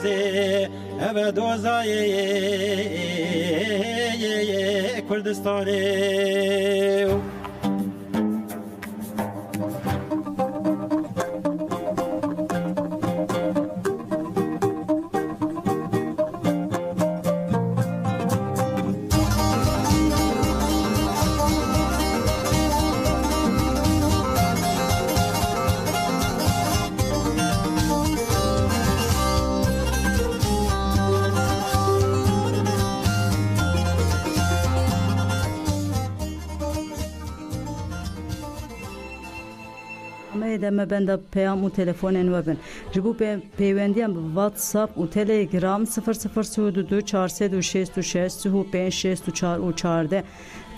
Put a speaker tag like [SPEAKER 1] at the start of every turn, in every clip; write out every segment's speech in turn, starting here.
[SPEAKER 1] Eve dozayê Kurdistanê
[SPEAKER 2] دم بند پیام و تلفن و بن جبو پیوندیم واتساپ و تلگرام 0032 426 564 و 14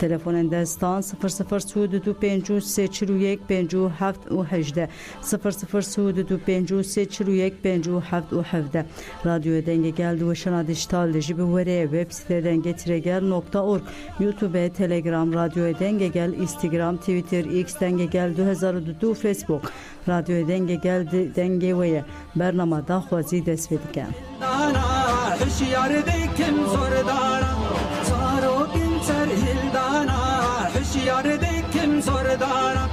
[SPEAKER 2] تلفن دستان 0032 5341 57 و 18 0032 5341 57 و 17 رادیو دنگ گل و شنا دیجیتال جبو وری وبسایت دنگ ترگل.org یوتیوب تلگرام رادیو دنگ گل اینستاگرام توییتر ایکس دنگ گل 2002 فیسبوک رادیو دنگ گل دنگ وی برنامه دا خوازی دست بدکن
[SPEAKER 3] هشیار دیکم زوردارا سارو دین سر هلدانا هشیار دیکم زوردارا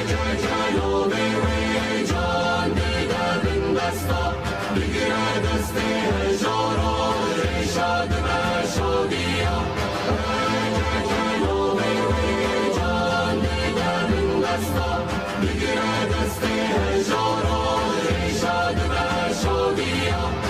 [SPEAKER 3] جلو بیوی جان دیگر بندستا بگیر دستی هجارو ریشاد و شادیا جلو بیوی جان دیگر بندستا بگیر دستی هجارو ریشاد و شادیا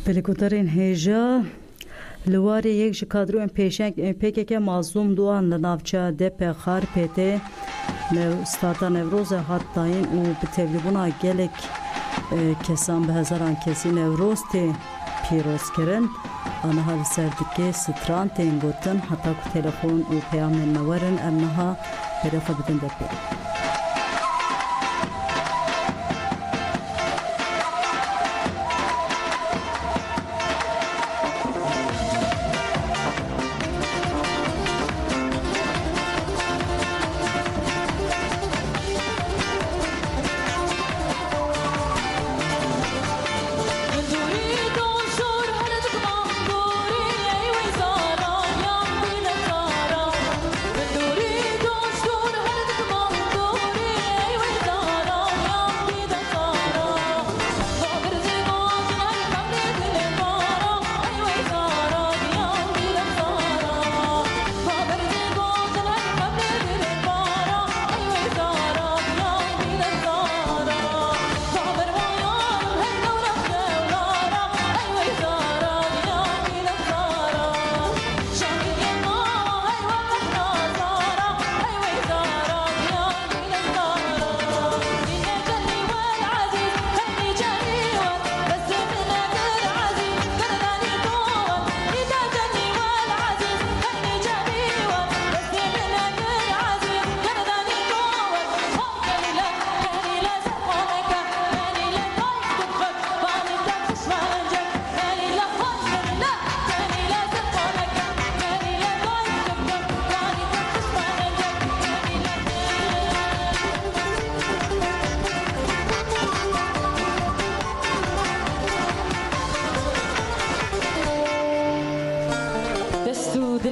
[SPEAKER 2] پلیکوترین هیجا لواری یک جکادرو این پیک که مظلوم دوان لنافچه دپ خار پیته ستارتا نوروز حتاین و به تبلیبونا گلک کسان به هزاران کسی نوروز تی پیروز کرن آنها سردکه ستران تین گوتن حتی که تلفون و پیام نمورن انها پیرفه بدن دپی
[SPEAKER 4] دوری داشت دور هر دمان دور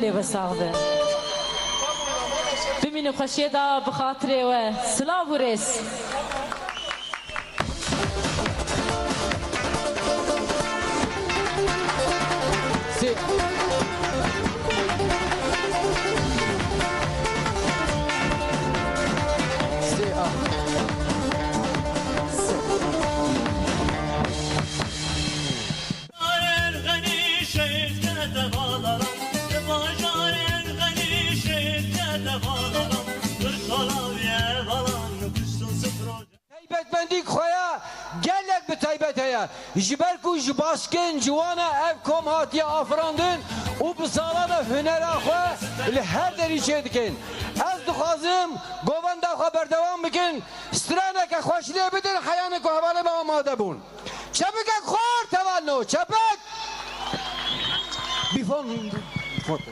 [SPEAKER 4] دلی بساغده ببینی خوشیه دا بخاطره و سلاو و ریس
[SPEAKER 5] تایبەتمەندی خۆیە gelek bi taybet heye ji ber ku ji baskên ciwana ev kom hatiye afirandin û bi salana hunera xwe li her derî çê dikin. Ez dixwazim govenda xwe berdewam bikin, straneke xweşilê bidin heyanê ku hevalê me amade bûn. Çepikek xwar tevalno, çepek! Bifon foto.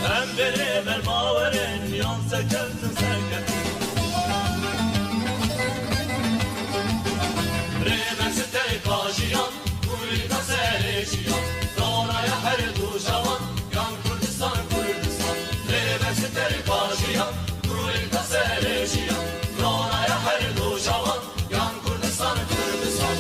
[SPEAKER 1] Hem beraber baverin yansa keltin serketin Remersi tey kajiyan Kurita serişiyan Donaya her duşavan Yan Kurdistan Kurdistan Remersi tey kajiyan Kurita serişiyan Donaya her duşavan Yan Kurdistan Kurdistan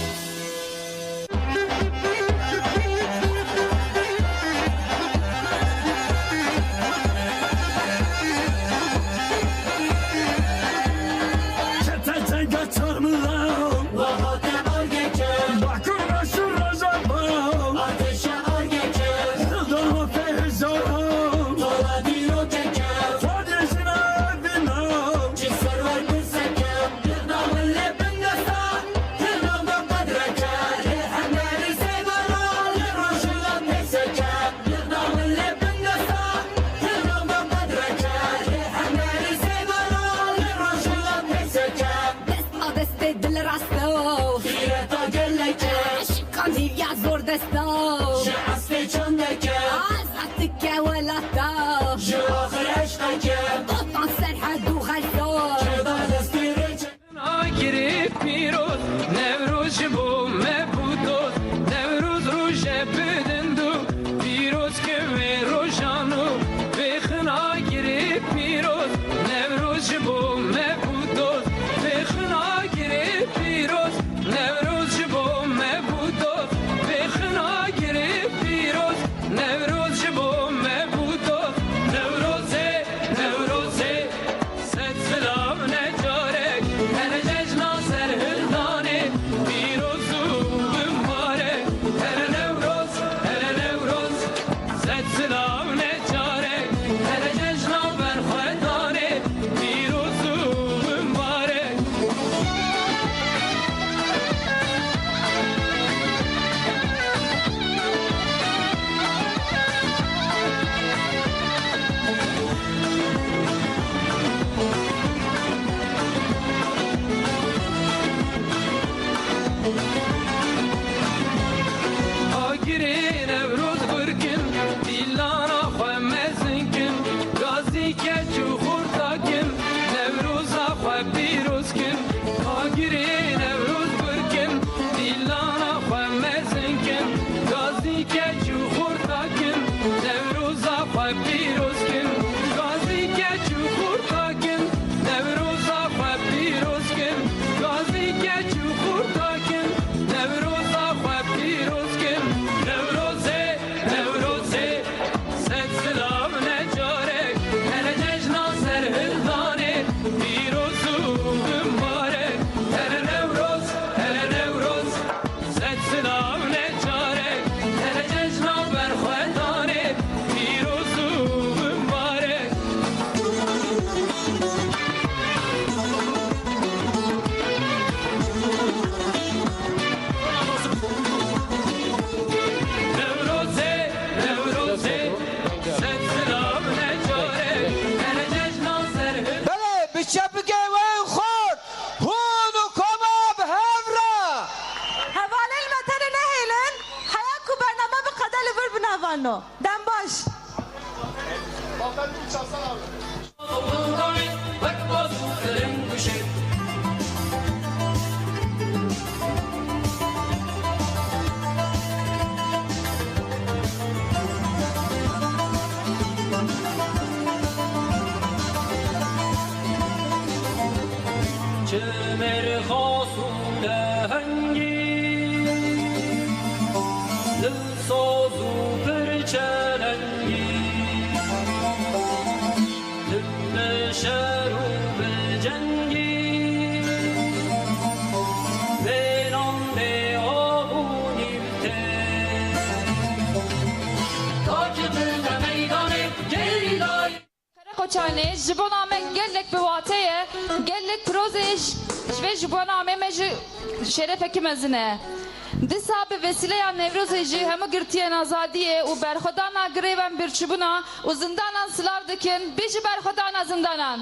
[SPEAKER 4] Anno. Den baş.
[SPEAKER 1] Çemer hasun lehengi Dil sozu perçelengi Dil neşeru bilcengi Benan be avun ilte Takibine meydanı gerilay
[SPEAKER 4] Koçane, jibona me gellek bi wateye, gellek prozeş, ve jibona me meji şerefeki mezine. Disa bi vesileya Nevruzeci hemi girtiyen azadiye u berxodana greven bir çubuna u zindanan sılav dikin, biji berxodana zindanan.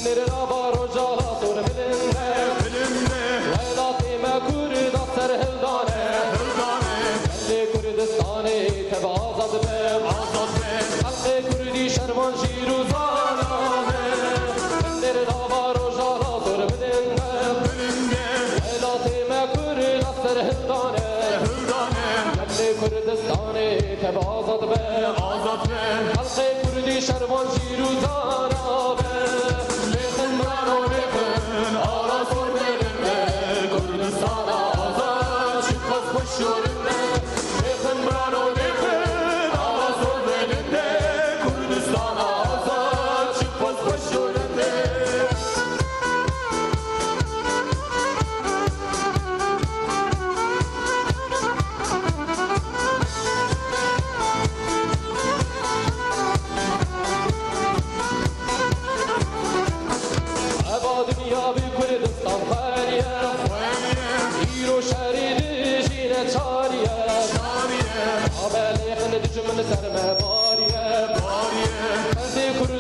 [SPEAKER 3] Nere la baro jala, sore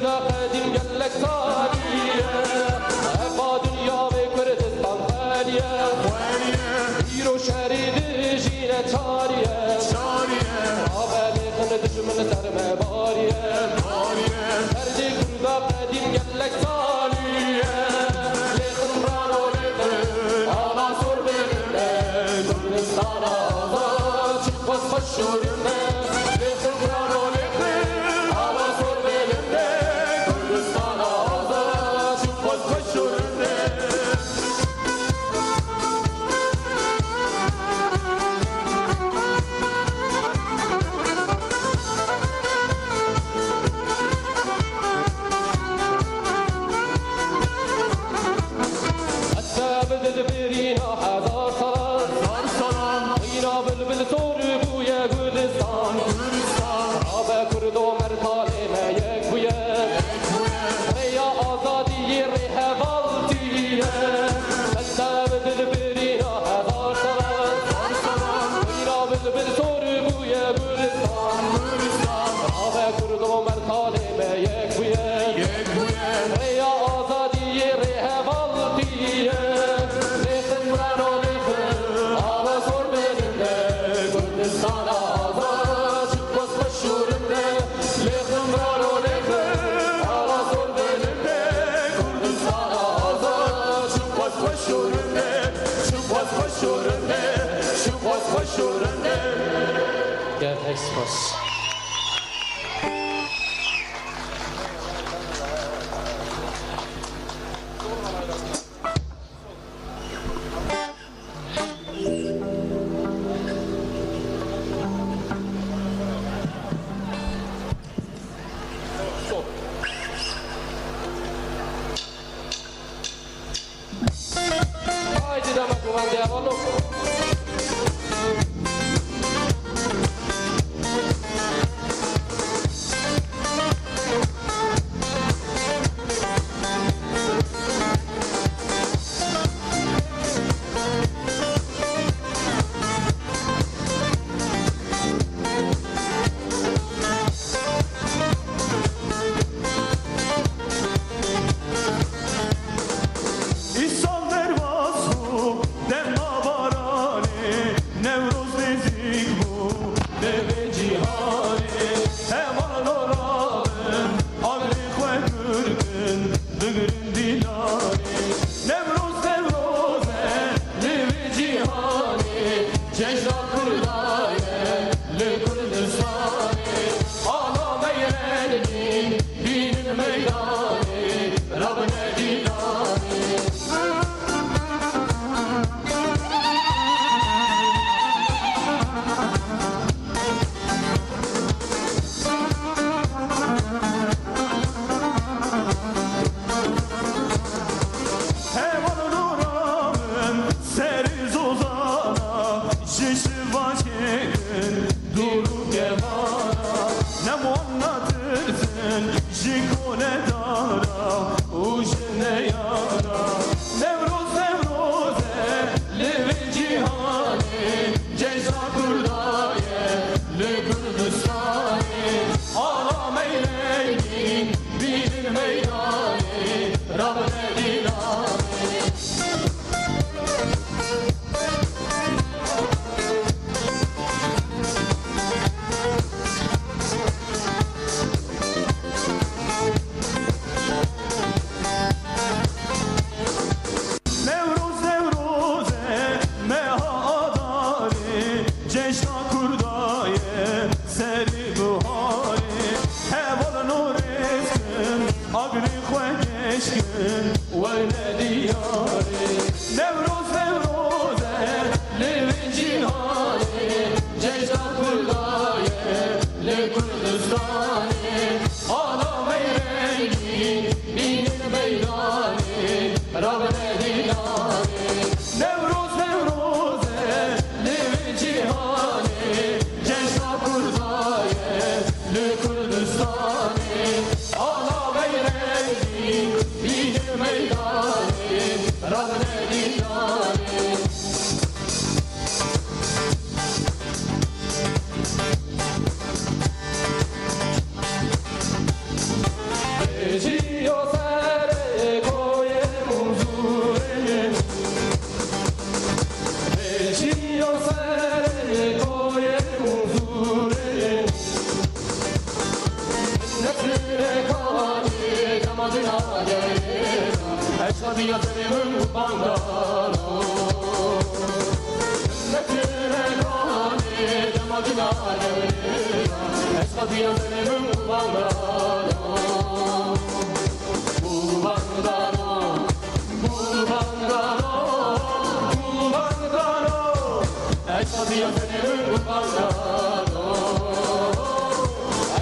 [SPEAKER 3] kurda qadim gellek taliye Efa dünya ve Kürdistan khaliye İro şeridi jine çariye Aveli kını düşmün serme bariye Erdi kurda qadim gellek taliye Lekın rano lekın Ana sor benimle Kürdistan'a azad Çıkmaz başörümle Lekın rano lekın Ana sor benimle Kürdistan'a azad Çıkmaz başörümle برينا حذار صلاة غينا بلبل صوري بويا كردستان عبا كردو مرتالي ما يكويا ريا آزادي ريها فالتيا حتى بدل برينا حذار صلاة غينا بلبل صوري بويا كردستان عبا كردو مرتالي ما يكويا ريا آزادي ريها فالتيا Kürdistan'a azad çıkmaz başörümde Lekın rano lekın Ala sor benimle Kürdistan'a azad çıkmaz başörümde Çıkmaz başörümde Çıkmaz başörümde Gel ekspos Haydi damat kumandaya oğlum.
[SPEAKER 6] Rab ne
[SPEAKER 3] Madina gelira Eşhadiya senin bandano Ümmetine kahane de Madina gelira Eşhadiya senin bandano Bu bandano Bu bandano Bu bandano Eşhadiya senin bandano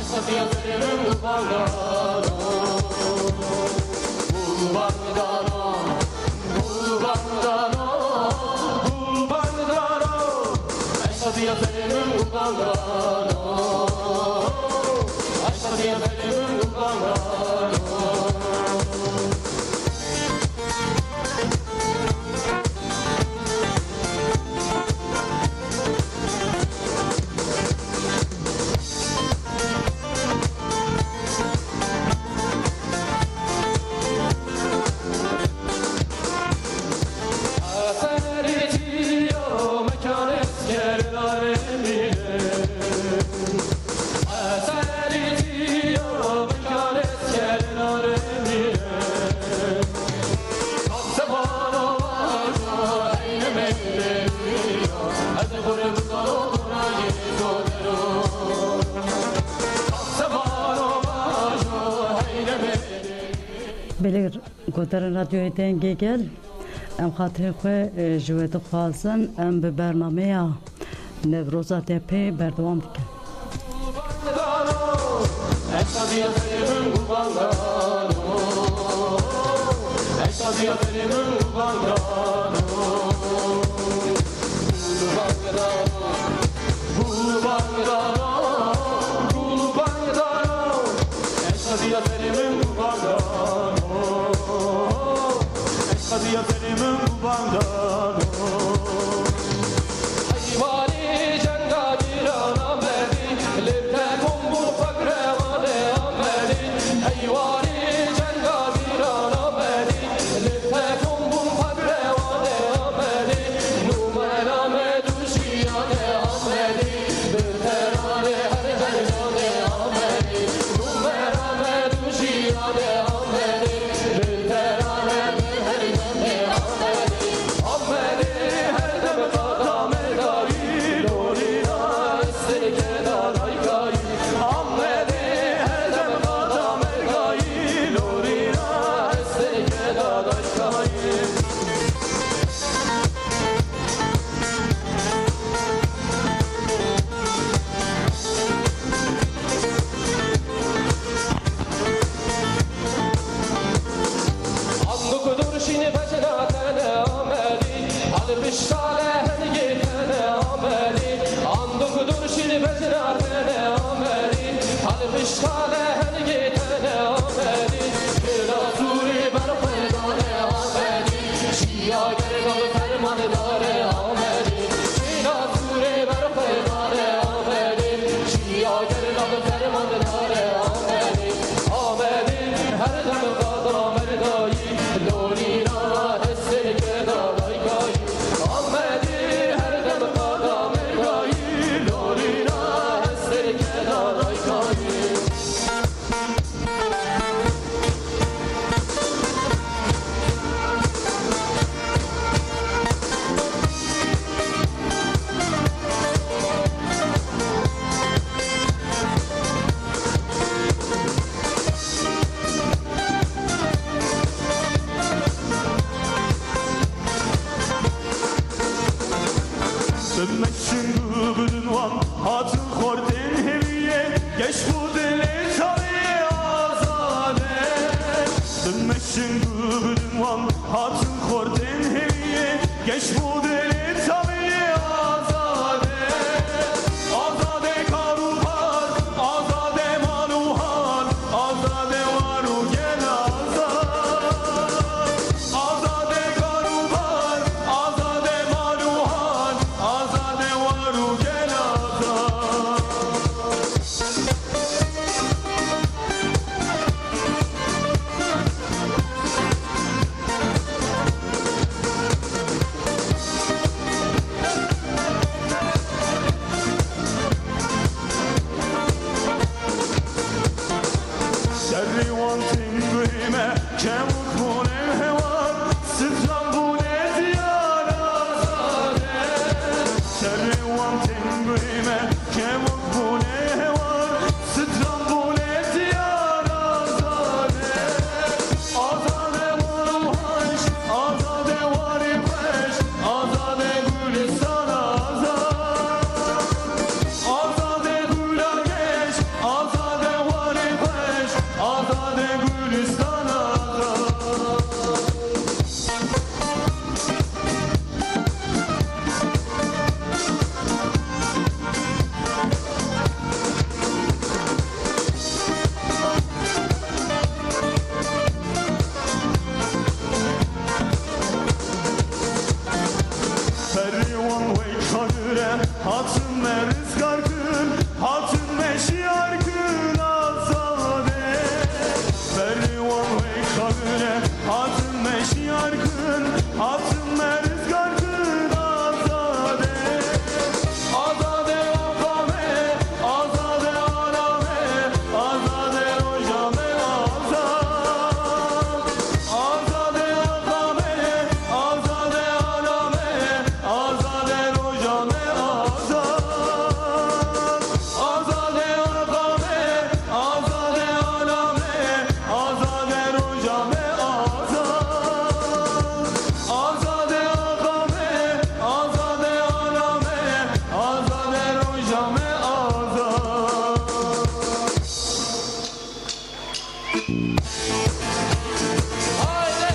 [SPEAKER 3] Eşhadiya senin bandano Bulbandano, bulbandano, bulbandano Eşhadiya senin bulbandano Eşhadiya senin bulbandano
[SPEAKER 2] بلیر گذر رادیوی دنگی گل ام خاطر خواه جوید خوازن ام به برنامه نوروزا تپه بردوام دکن
[SPEAKER 3] Eşhadiya senin bulbandano Eşhadiya senin bulbandano Bulbandano Bulbandano Eşhadiya senin bulbandano Eşhadiya senin bulbandano Hayvani cengabiran amedi Libte kumbu fakre vade amedi Hayvani cengabiran amedi Libte kumbu fakre vade amedi Numara meduşiyane amedi Bilterane her cenane amedi Numara meduşiyane amedi Bilterane her cenane amedi Amedi her dem kadam edari Lorina istike dadaykayı Amedi her dem kadam edari Lorina istike dadaykayı Andık duruşini becenatene ameli Alıp iştale hediyetene ameli Andık duruşini becenatene ameli Alıp iştale hediyetene ameli Kirazuri berfedane ameli Şia gergalı fermanedare ameli Kirazuri berfedane ameli Şia gergalı fermanedare ameli Ameli her dem kadam erdayı Lorina esirke dadaykayı Ameli her dem kadam erdayı Lorina esirke dadaykayı Dönmeksin gıbıdın van Hatın korten heviye Geç bu dile tabiye azade Dönmeksin gıbıdın van Hatın korten heviye Geç bu dile tabiye azade Azade karuhar Azade manuhar Azade varu gel azad Azade karuhar Azade manuhar Azade varu gel azad کمک بونه هوار ستران بونه دیار آزاده شروان تنگویمه کمک بونه هوار ستران بونه دیار آزاده آزاده وارمهاش آزاده واری خوش آزاده گلستان آزاد آزاده گلاگش آزاده واری خوش آزاده گلستان آزاد Perivan ve çagüre hatun me rızgar kın hatun me şiar kın azade Perivan ve çagüre hatun me şiar kın hatun me rızgar kın azade Azade akame azade arame azade rojame azad Azade akame azade arame azade rojame azad Azade akame azade arame azade rojame azad Azade akame azade arame azade rojame azad
[SPEAKER 5] Haydi.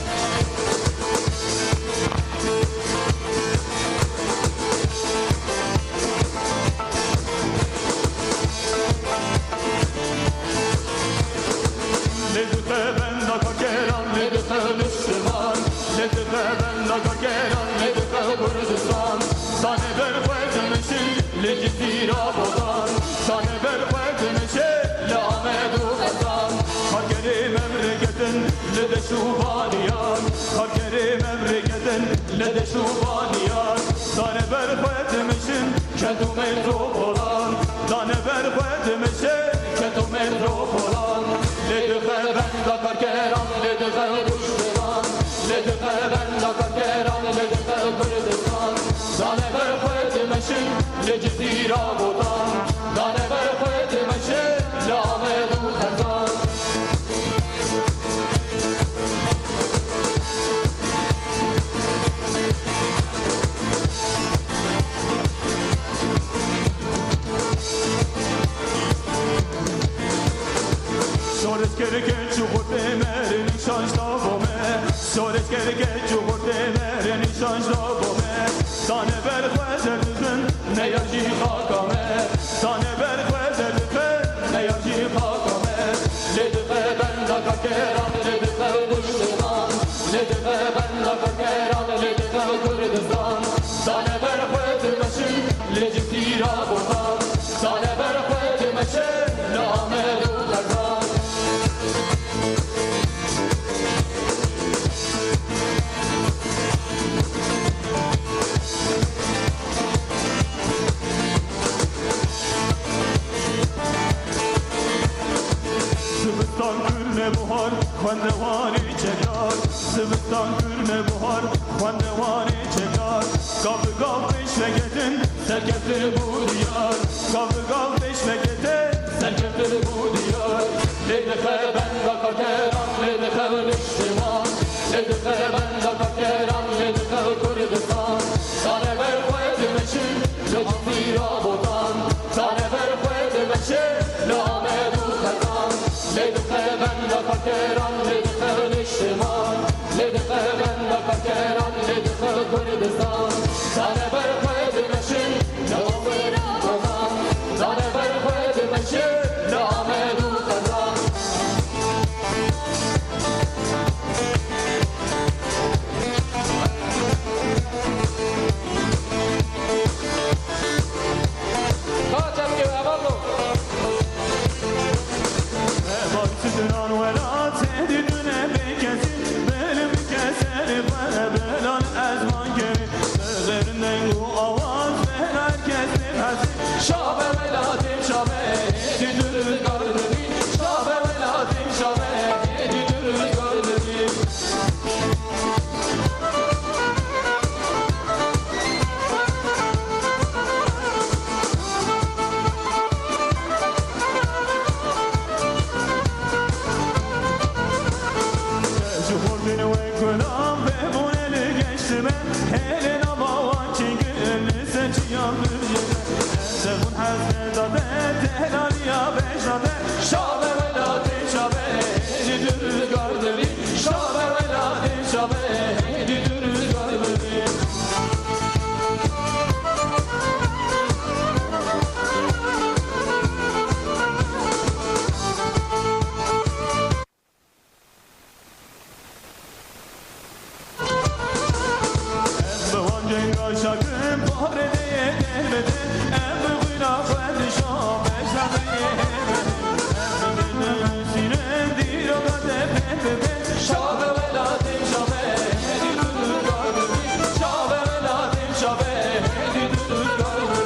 [SPEAKER 3] Lütfe ben da kakeran, lütfe Müslüman Lütfe ben da kakeran, lütfe Kurdistan Sane ber kvedmeşin, lecitira bodan Sane ber kvedmeşin, le Ahmedu Kazan Hakeri memleketin, le de şubaniyan Hakeri memleketin, le de şubaniyan Sane ber kvedmeşin, kedu metropolan Sane ber kvedmeşin, kedu metropolan Ledüfe ben da karkeran, ledüfe Rüştevan Ledüfe ben da karkeran, ledüfe Kurdistan Dane ver kvedmeşin, lecitira bodan Dane ver kvedmeşin, le Ahmedu Kazan Sores kerke çukurte mere nişan ştabome Sores kerke çukurte mere nişan ştabome Tane ber kvezer düzün ne yaji hakame Tane ber kvezer düzün ne yaji hakame Ledüfe ben da kakeran ledüfe Müslüman Ledüfe ben da kakeran ledüfe Kurdistan Tane ber kvedmeşin lecitira bodan Tane ber kvedmeşin le Ahmedu Kazan Sıvıstan gülme buhar, kvandevani çekar Sıvıstan gülme buhar, kvandevani çekar Kapı kav peşmeketin, serkeftir bu diyar Kapı kav peşmeketin, serkeftir bu diyar Ledüfe ben da kakeran, ledüfe Müslüman Ledüfe ben da kakeran, ledüfe Kurdistan Tane ver kvedmeşin, lecitira bodan Tane ver kvedmeşin, le Ahmedu Kazan Ledüfe ben da kakeran, ledüfe Müslüman Ledüfe ben da kakeran, ledüfe Kurdistan Tane ver kvedmeşin, lecitira bodan Tane ver kvedmeşin, le Ahmedu Kazan
[SPEAKER 5] Kaçak gibi avallo.
[SPEAKER 3] Baktı dönen velat Seni ve günah ve bu eli geçti ben Elin ama var ki gülü seçiyor dünyada Ezebun hazmedade tehlaliya beşade Şabe velade şabe Hedi dürü gardeli Şabe velade şabe Hedi dürü gardeli Şakın bahrede yetemedi Emri günah verdi şah beşlerde yemedi Emri sinem dir o kadar pembebe Şabe veladim şabe hedi dürür gardeli Şabe veladim şabe hedi dürür gardeli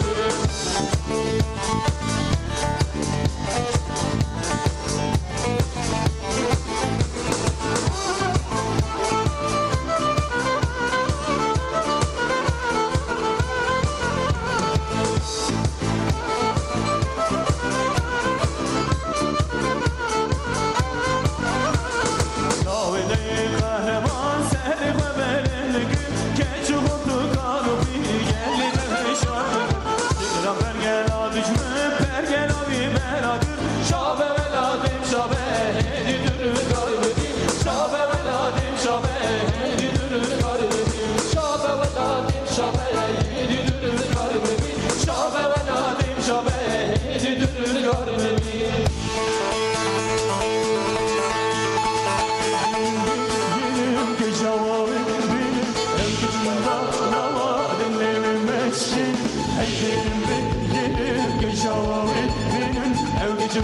[SPEAKER 3] Cevabı benim, her güç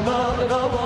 [SPEAKER 3] bana